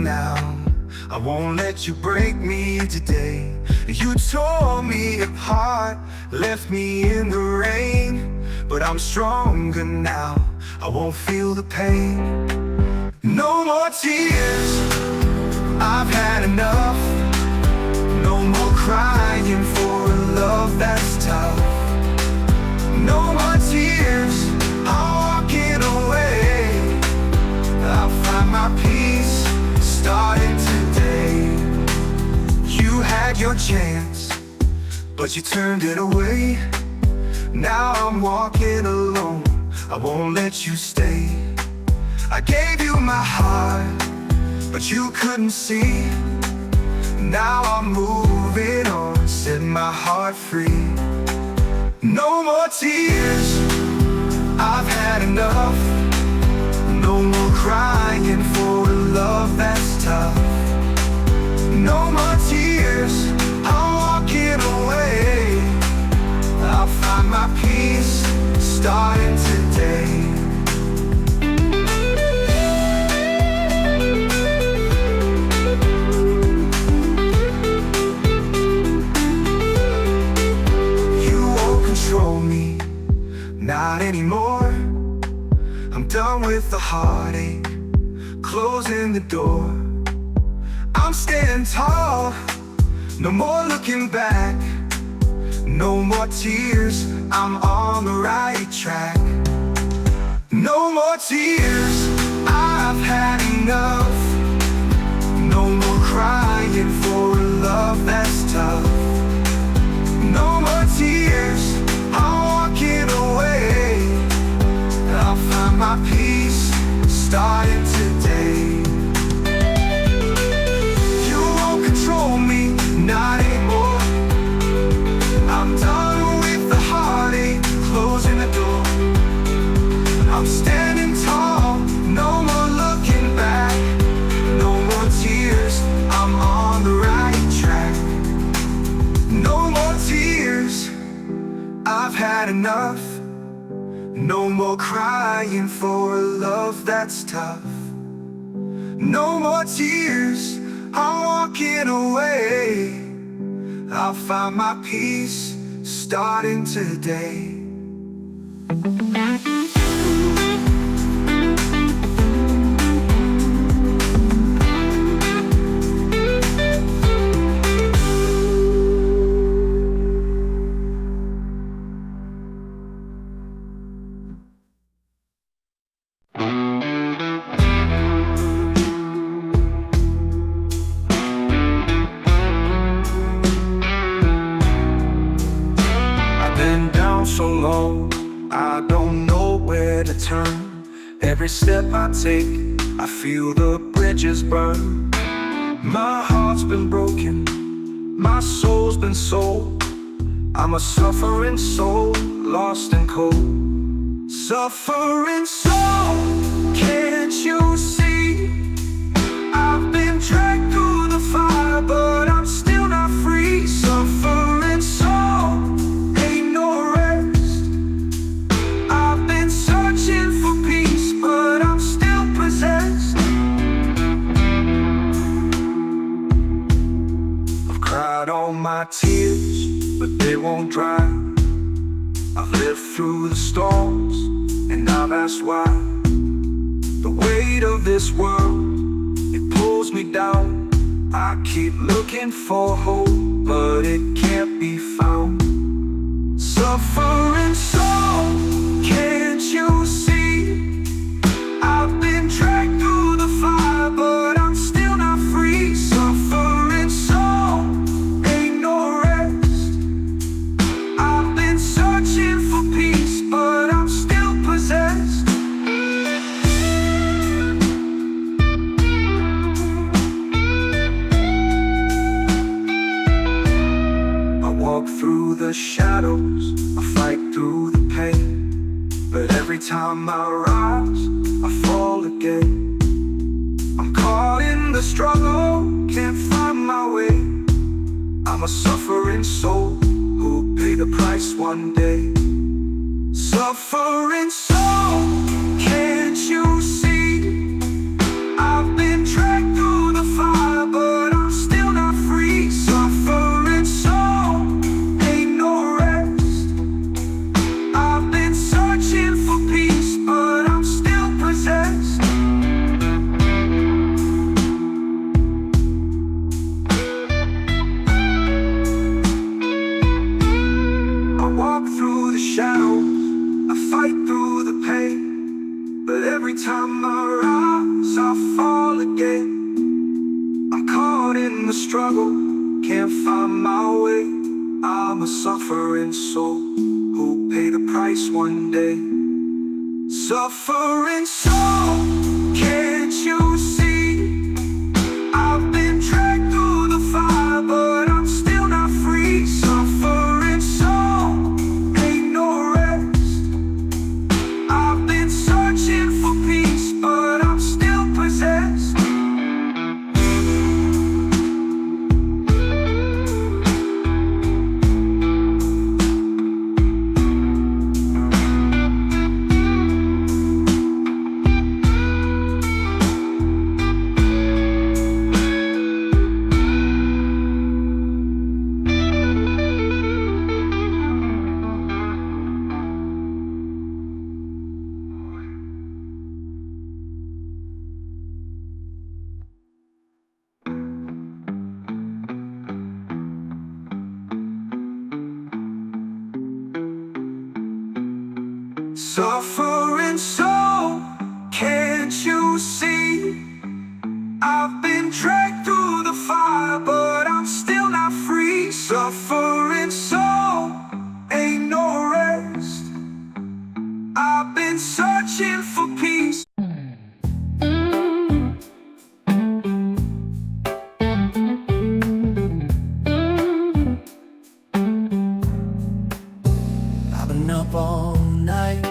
now. I won't let you break me today. You tore me apart, left me in the rain, but I'm stronger now. I won't feel the pain. No more tears, I've had enough. No more crying for a love that's tough. No more tears, I'm walking away. I'll find my peace starting today. You had your chance, but you turned it away. Now I'm walking alone, I won't let you stay. I gave you my heart, but you couldn't see. Now I'm moving on, set my heart free. No more tears, I've had enough. No more crying for a love that's tough. No more tears, I'm walking away. I'll find my peace starting today. Control me, not anymore. I'm done with the heartache, closing the door. I'm standing tall, no more looking back. No more tears, I'm on the right track. No more tears, I've had enough. No more crying for a love that's tough. No more tears, I'm walking away. I'll find my peace starting today. You won't control me, not anymore. I'm done with the heartache, closing the door. I'm standing tall, no more looking back. No more tears, I'm on the right track. No more tears, I've had enough. No more crying for a love that's tough. No more tears, I'm walking away. I'll find my peace starting today. So long, I don't know where to turn. Every step I take, I feel the bridges burn. My heart's been broken, my soul's been sold. I'm a suffering soul, lost and cold. Suffering soul, can't you see? I've been dragged through the fire, but I'm still not free. Suffering soul, ain't no rest. I've been searching for peace, but I'm still possessed. I've cried all my tears, but they won't dry. I've lived through the storms, and I've asked why. The weight of this world, it pulls me down. I keep looking for hope, but it can't be found. Suffering soul, can't you see? I've been dragged through the fire, but I'm still not free. Suffering soul, ain't no rest. I've been searching for peace, but I'm still possessed. I walk through the shadows, I fight through the pain, but every time I rise, I fall again. I'm caught in the struggle, can't find my way. I'm a suffering soul who'll pay the price one day. Suffering soul, can't you see? I've been dragged through caught in the struggle, can't find my way. I'm a suffering soul who'll pay the price one day. Suffering soul, can't you see? I've been dragged through the fire, but I'm still not free. Suffering soul, ain't no rest. I've been searching for peace, but I'm still possessed. Suffering soul, can't you see? I've been dragged through the fire, but I'm still not free. Suffering soul, ain't no rest. I've been searching for peace. I've been up all night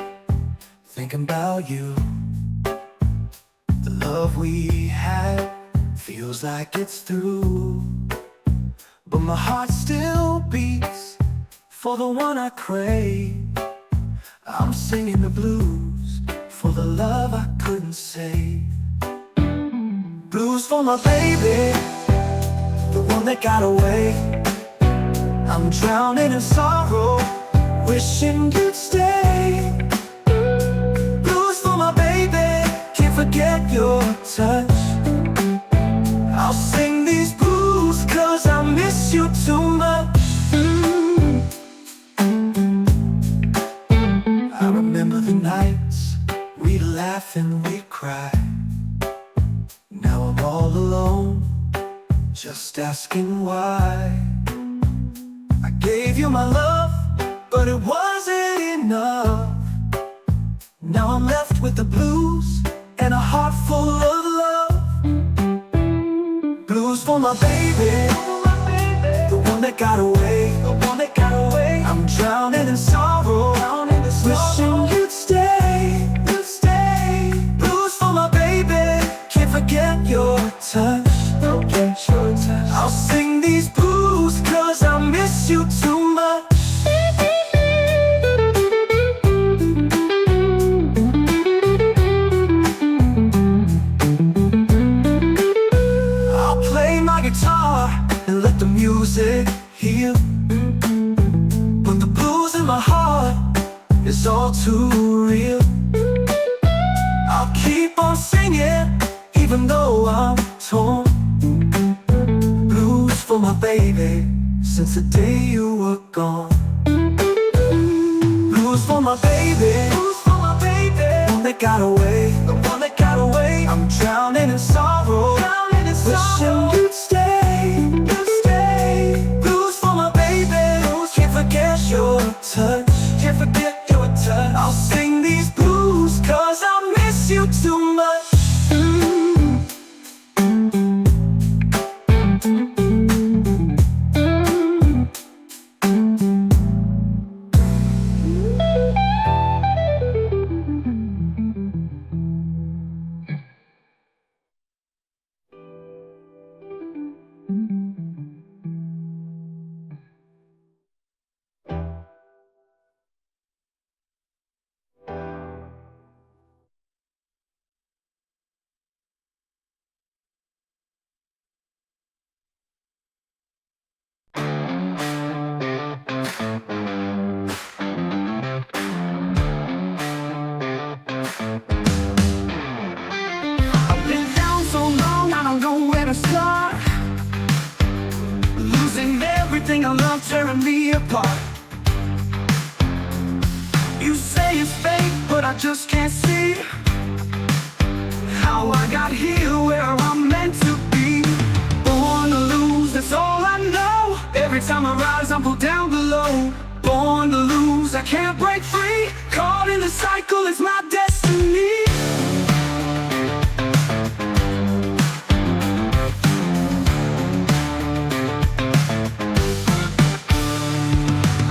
thinking about you. The love we had feels like it's through, but my heart still beats for the one I crave. I'm singing the blues for the love I couldn't save. Blues for my baby, the one that got away. I'm drowning in sorrow, wishing you'd stay. Blues for my baby, can't forget your touch. I'll sing these blues 'cause I miss you too much. I remember the nights we'd laugh and we'd cry. Now I'm all alone, just asking why. I gave you my love, but it wasn't enough. Now I'm left with the blues and a heart full of love. Blues for my baby, the one that got away, the one that got away. I'm drowning in sorrow, wishing you'd stay, you'd stay. Blues for my baby, can't forget your touch, forget your touch. I'll sing these blues 'cause I miss you too much. I'll play my guitar and let the music heal, but the blues in my heart is all too real. I'll keep on singing even though I'm torn. Blues for my baby, since the day you were gone. Blues for my baby, blues for my baby, the one that got away, the one that got away. I'm drowning in sorrow, wishing you'd stay, you'd stay. Blues for my baby, blues, can't forget your touch, can't forget your touch. I'll sing these blues 'cause I miss you too much. I'm pulled down below. Born to lose, I can't break free. Caught in the cycle, it's my destiny.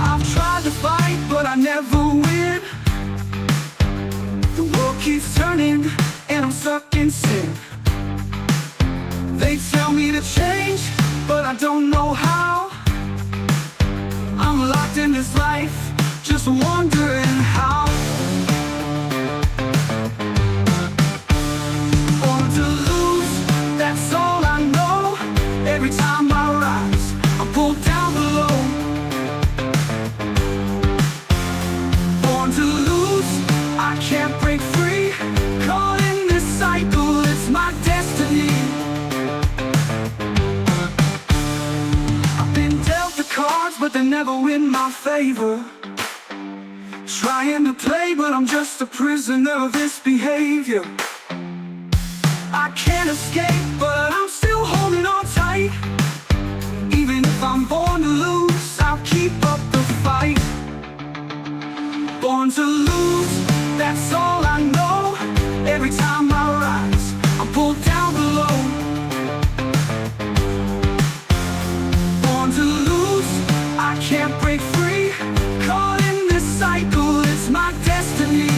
I've tried to fight, but I never win. The world keeps turning, and I'm stuck in sin. They tell me to change, but I don't know how. I'm locked in this life, just wondering how. Born to lose, that's all I know. Every time I rise, I'm pulled down below. Born to lose, I can't break free. Caught in this cycle, it's my destiny. Cards, but they never win my favor. Trying to play, but I'm just a prisoner of this behavior. I can't escape, but I'm still holding on tight. Even if I'm born to lose, I'll keep up the fight. Born to lose, that's all I know. Every time I rise, I'm pulled down below. Born to lose, I can't break free. Caught in this cycle, it's my destiny.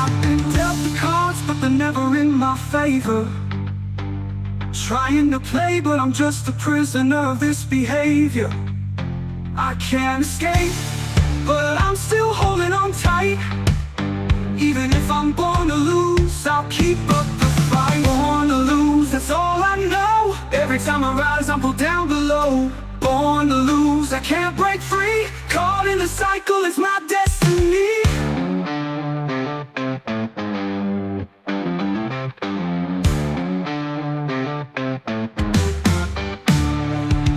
I've been dealt the cards, but they're never in my favor. Trying to play, but I'm just a prisoner of this behavior. I can't escape, but I'm still holding on tight. Even if I'm born to lose, I'll keep up the fight. Born to lose, that's all I know. Every time I rise, I'm pulled down below. Born to lose, I can't break free. Caught in the cycle, it's my destiny.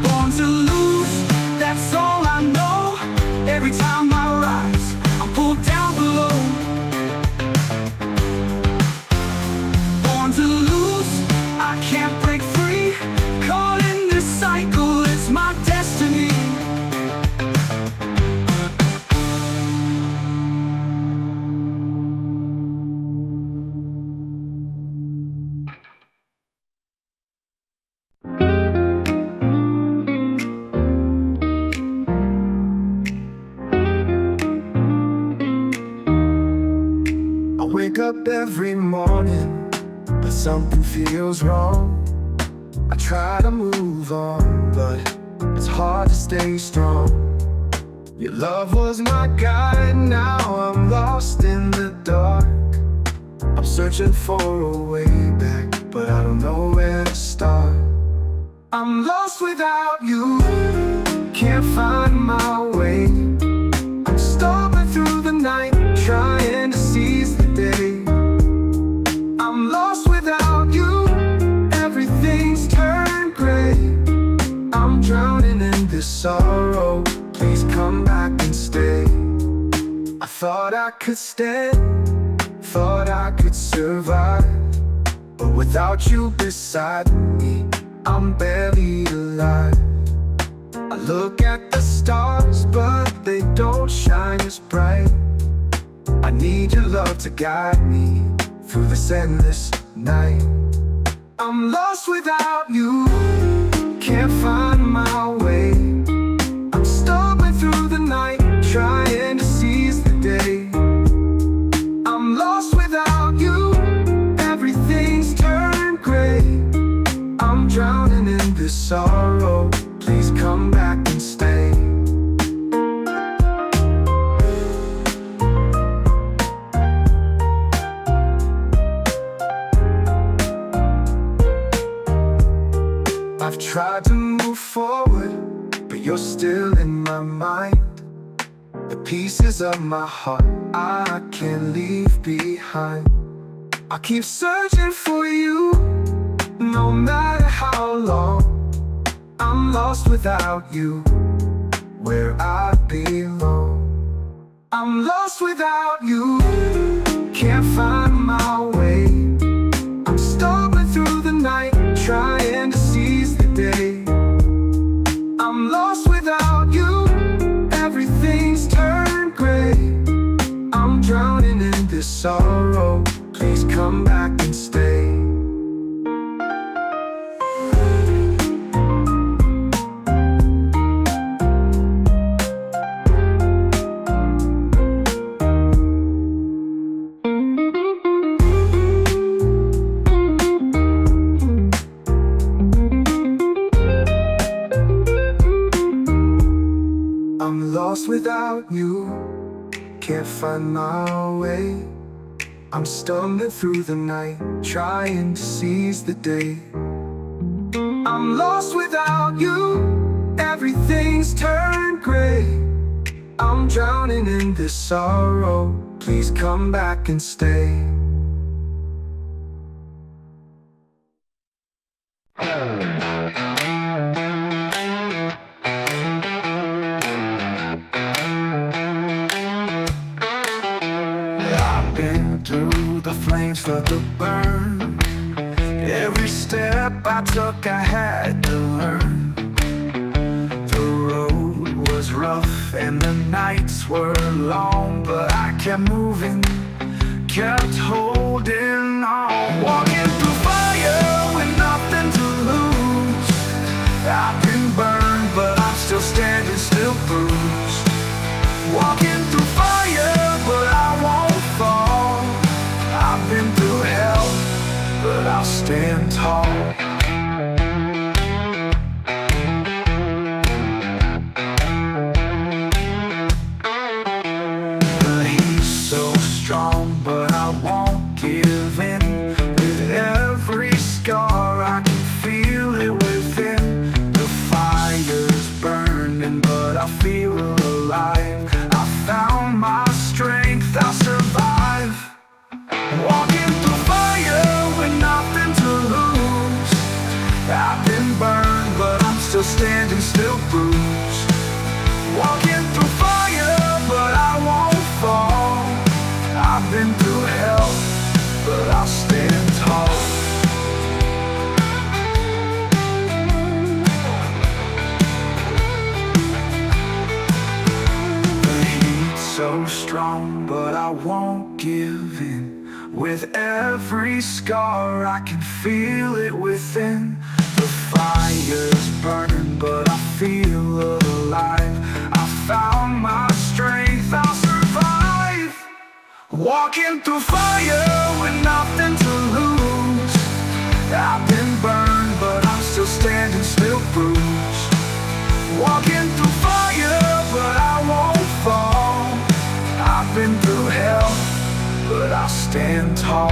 Born to lose, that's all I know. Every time I rise, I'm pulled down below. Born to lose, I can't break free. Caught in this cycle, it's my destiny. Wake up every morning, but something feels wrong. I try to move on, but it's hard to stay strong. Your love was my guide, now I'm lost in the dark. I'm searching for a way back, but I don't know where to start. I'm lost without you, can't find my way. I'm stumbling through the night, trying to seize the day. I'm lost without you, everything's turned gray. I'm drowning in this sorrow, please come back and stay. I thought I could stand, thought I could survive, but without you beside me, I'm barely alive. I look at the stars, but they don't shine as bright. I need your love to guide me through this endless night. I'm lost without you, can't find my way. I'm stumbling through the night, trying to seize the day. I'm lost without you, everything's turned gray. I'm drowning in this sorrow, please come back and stay. I've tried to move forward, but you're still in my mind. The pieces of my heart I can't leave behind. I keep searching for you, no matter how long. I'm lost without you, where I belong. I'm lost without you, can't find my way. I'm stumbling through the night, trying to seize the day. I'm lost without you, everything's turned gray. I'm drowning in this sorrow, please come back and stay. I'm lost without you, can't find my way. I'm stumbling through the night, trying to seize the day. I'm lost without you, everything's turned gray. I'm drowning in this sorrow, please come back and stay. I've been through the flames, felt the burn. Every step I took I had to learn. The road was rough and the nights were long, but I kept moving, kept holding on. Walking through fire with nothing to lose. I've been burned, but I'm still standing, still bruised. Walking through fire, but I won't fall. I've been through hell, but I'll stand tall. The heat's so strong, but I won't give in. With every scar I can feel it within. The fire's burning, but I feel alive. I found my strength, I'll survive. Walking through fire with nothing to lose. I've been burned, but I'm still standing, still bruised. Walking through fire, but I won't fall. I've been through hell, but I'll stand tall. The heat's so strong, but I won't give in. With every scar I can feel it within. The fire's burning, but I feel alive. I found my strength, I'll survive. Walking through fire with nothing to lose. I've been burned, but I'm still standing, still bruised. Walking through fire, but I won't fall. I've been through hell, but I'll stand tall.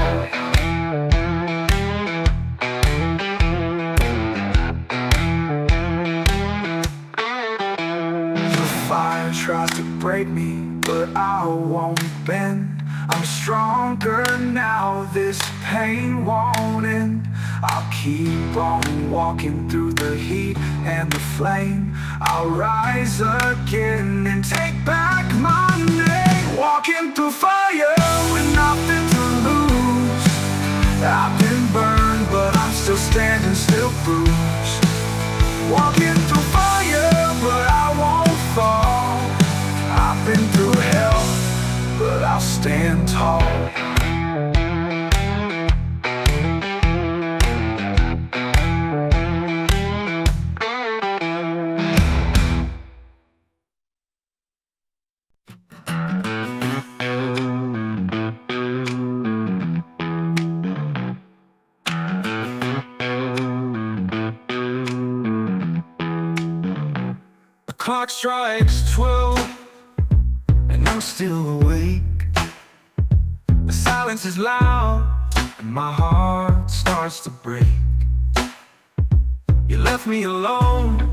The fire tries to break me, but I won't bend. I'm stronger now, this pain won't end. I'll keep on walking through the heat and the flame. I'll rise again and take back my name. Walking through fire with nothing to lose. I've been burned, but I'm still standing, still bruised. Walking through fire, but I won't fall. I've been through hell, but I'll stand tall. The clock strikes 12, and I'm still awake. The silence is loud, and my heart starts to break. You left me alone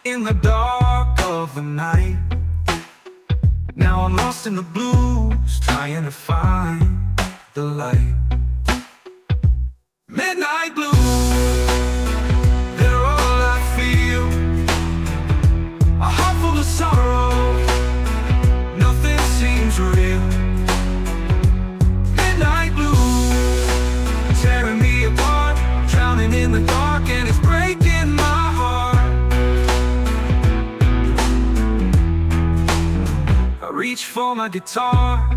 in the dark of the night. Now I'm lost in the blues, trying to find the light. Midnight blues, they're all I feel. A heart full of sorrow, nothing seems reach for my guitar,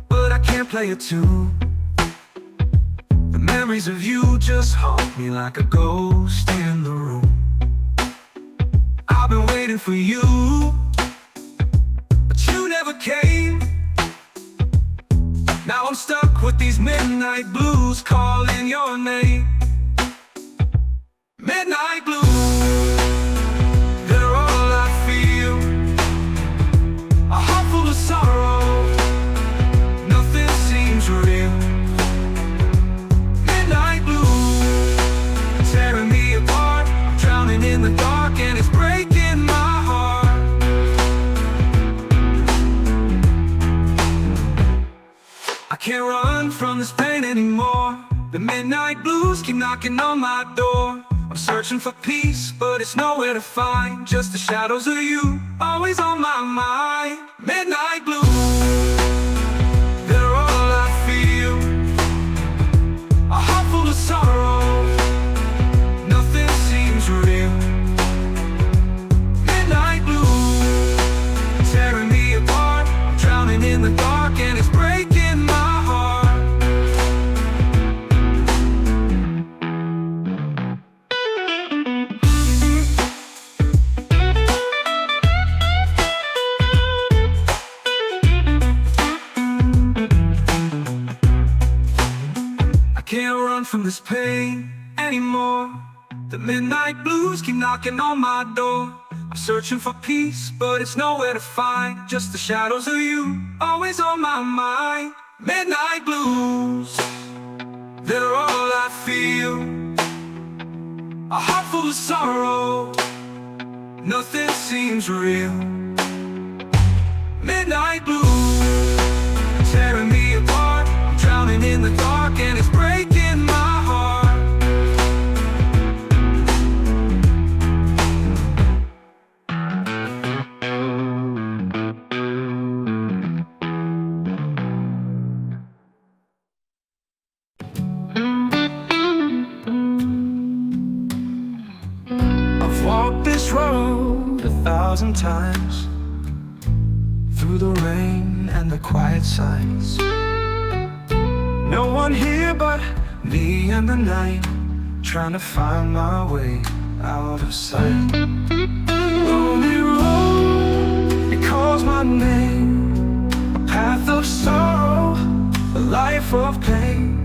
but I can't play a tune. The memories of you just haunt me like a ghost in the room. I've been waiting for you, but you never came. Now I'm stuck with these midnight blues calling your name. Midnight blues, they're all I feel. A heart full of sorrow, nothing seems real. Midnight blues, tearing me apart. I'm drowning in the dark and it's breaking my heart. I can't run from this pain anymore. The midnight blues keep knocking on my door. I'm searching for peace, but it's nowhere to find. Just the shadows of you, always on my mind. Midnight blues, they're all I feel. A heart full of sorrow, nothing seems real. Midnight blues, tearing me apart. I'm drowning in the dark and it's breaking my heart. Can't run from this pain anymore. The midnight blues keep knocking on my door. I'm searching for peace, but it's nowhere to find. Just the shadows of you, always on my mind. Midnight blues, they're all I feel. A heart full of sorrow, nothing seems real. Midnight blues, tearing me apart. I'm drowning in the dark and it's breaking my heart. I've walked this road 1,000 times, through the rain and the quiet sights. No one here but me and the night, trying to find my way out of sight. Lonely road, it calls my name. A path of sorrow, a life of pain.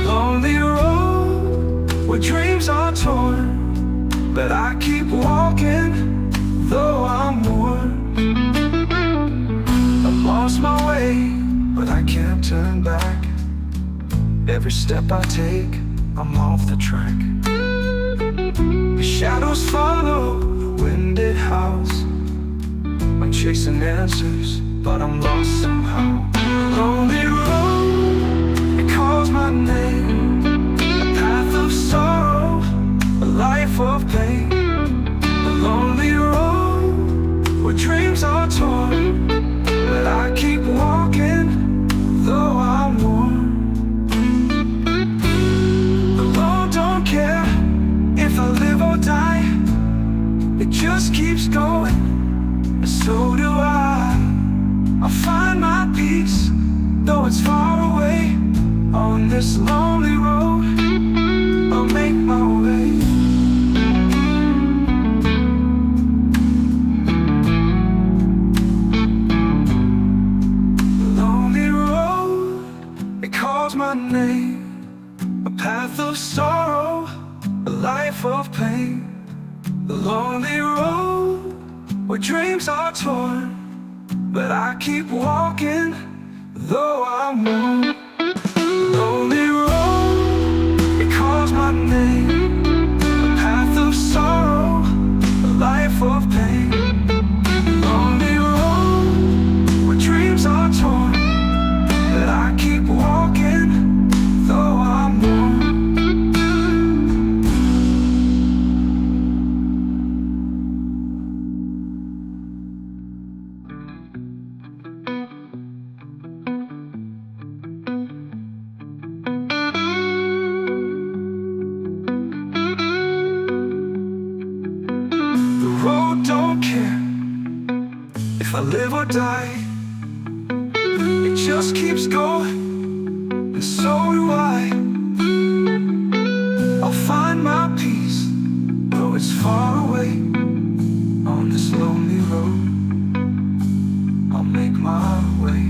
Lonely road, where dreams are torn, but I keep walking, though I'm worn. I've lost my way, but I can't turn back. Every step I take, I'm off the track. The shadows follow the winded house. I'm chasing answers, but I'm lost somehow. Lonely road, it calls my name. A path of sorrow, a life of pain. A lonely road, where dreams are torn, but I keep walking, though I'm worn. If I live or die, it just keeps going, and so do I. I'll find my peace, though it's far away. On this lonely road, I'll make my way. The lonely road, it calls my name. A path of sorrow, a life of pain. The lonely road, where dreams are torn, but I keep walking, though I'm worn. The lonely road, it calls my name. A path of sorrow, a life of pain. The lonely road, where dreams are torn, but I keep walking, though I'm worn. I live or die, it just keeps going, and so do I. I'll find my peace, though it's far away. On this lonely road, I'll make my way.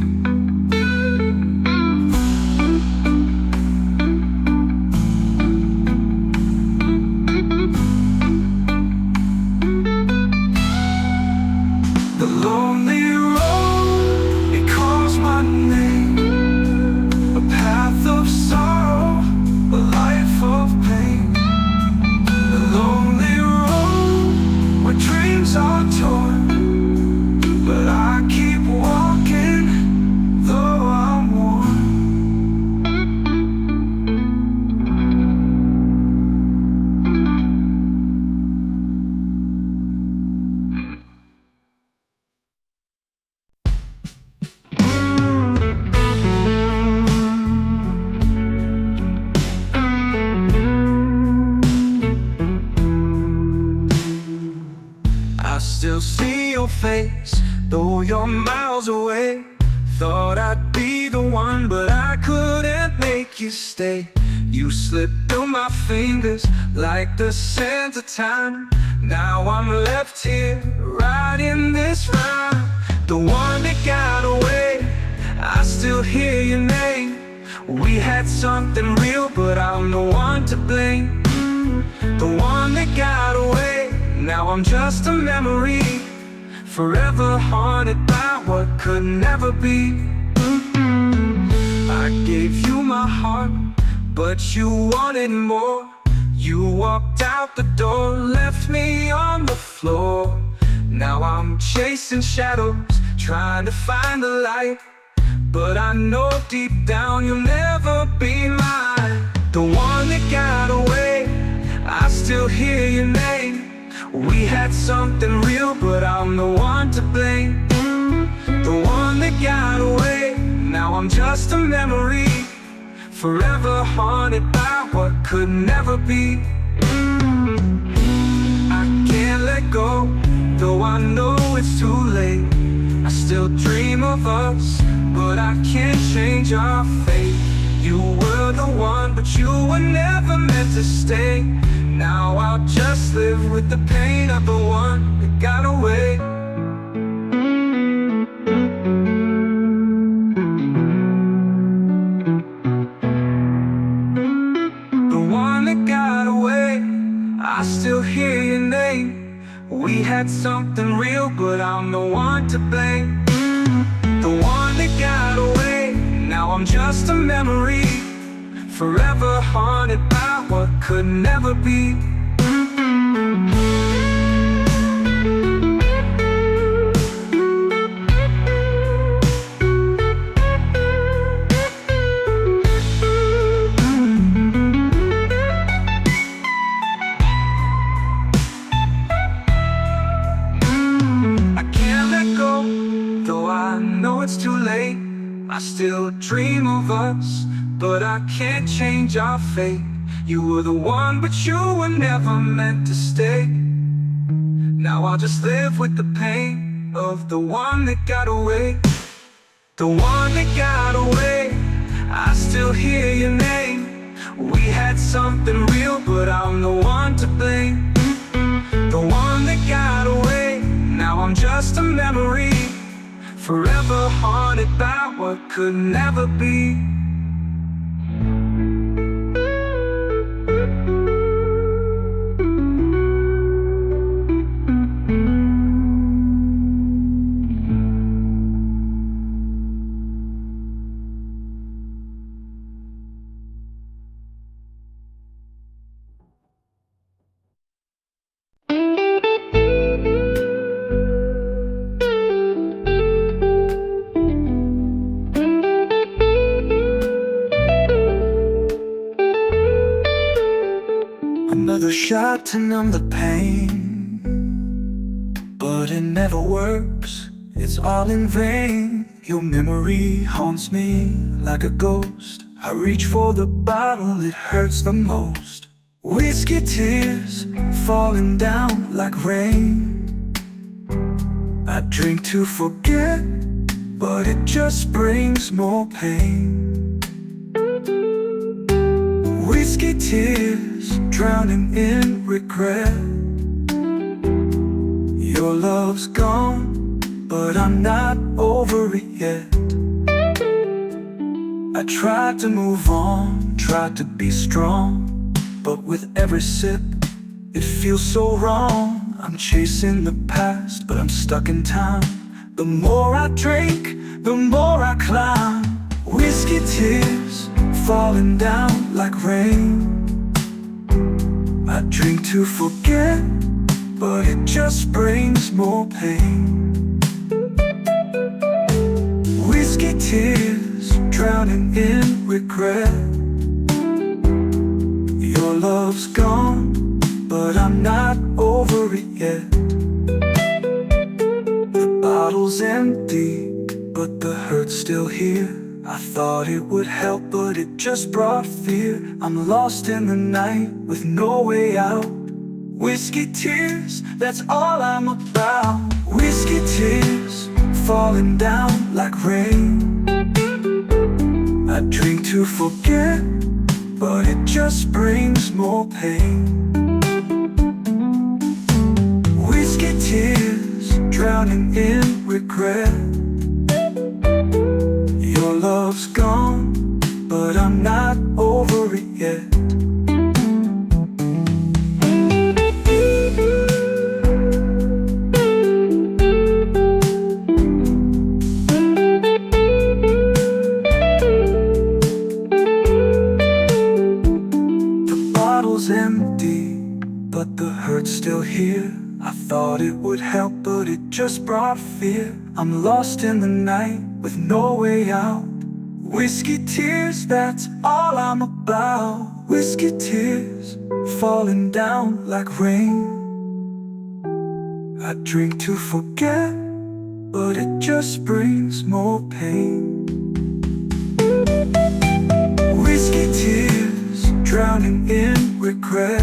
The lonely road, it calls my name. A path of sorrow, a life of pain. The lonely road, where dreams are torn, but I keep walking, though I'm worn. I still see your face, though you're miles away. Thought I'd be the one, but I couldn't make you stay. You slipped through my fingers like the sands of time. Now I'm left here, writing this rhyme. The one that got away, I still hear your name. We had something real, but I'm the one to blame. The one that got away, now I'm just a memory, forever haunted by what could never be. I gave you my heart, but you wanted more. You walked out the door, left me on the floor. Now I'm chasing shadows, trying to find the light, but I know deep down you'll never be mine. The one that got away, I still hear your name. We had something real, but I'm the one to blame. The one that got away, now I'm just a memory, forever haunted by what could never be. I can't let go, though I know it's too late. I still dream of us, but I can't change our fate. You were the one, but you were never meant to stay. Now I'll just live with the pain of the one that got away. The one that got away, I still hear your name. We had something real, but I'm the one to blame. The one that got away, now I'm just a memory, forever haunted by what could never be. I can't let go, though I know it's too late. I still dream of us, but I can't change our fate. You were the one, but you were never meant to stay. Now I'll just live with the pain of the one that got away. The one that got away, I still hear your name. We had something real, but I'm the one to blame. The one that got away, now I'm just a memory, forever haunted by what could never be. Another shot to numb the pain, but it never works, it's all in vain. Your memory haunts me like a ghost. I reach for the bottle, it hurts the most. Whiskey tears falling down like rain. I drink to forget, but it just brings more pain. Whiskey tears drowning in regret. Your love's gone, but I'm not over it yet. I tried to move on, tried to be strong, but with every sip, it feels so wrong. I'm chasing the past, but I'm stuck in time. The more I drink, the more I climb. Whiskey tears falling down like rain. I drink to forget, but it just brings more pain. Whiskey tears drowning in regret. Your love's gone, but I'm not over it yet. The bottle's empty, but the hurt's still here. I thought it would help, but it just brought fear. I'm lost in the night with no way out. Whiskey tears, that's all I'm about. Whiskey tears falling down like rain. I drink to forget, but it just brings more pain. Whiskey tears drowning in regret. Your love's gone, but I'm not over it yet. The bottle's empty, but the hurt's still here. I thought it would help, but it just brought fear. I'm lost in the night with no way out. Whiskey tears, that's all I'm about. Whiskey tears falling down like rain. I drink to forget, but it just brings more pain. Whiskey tears drowning in regret.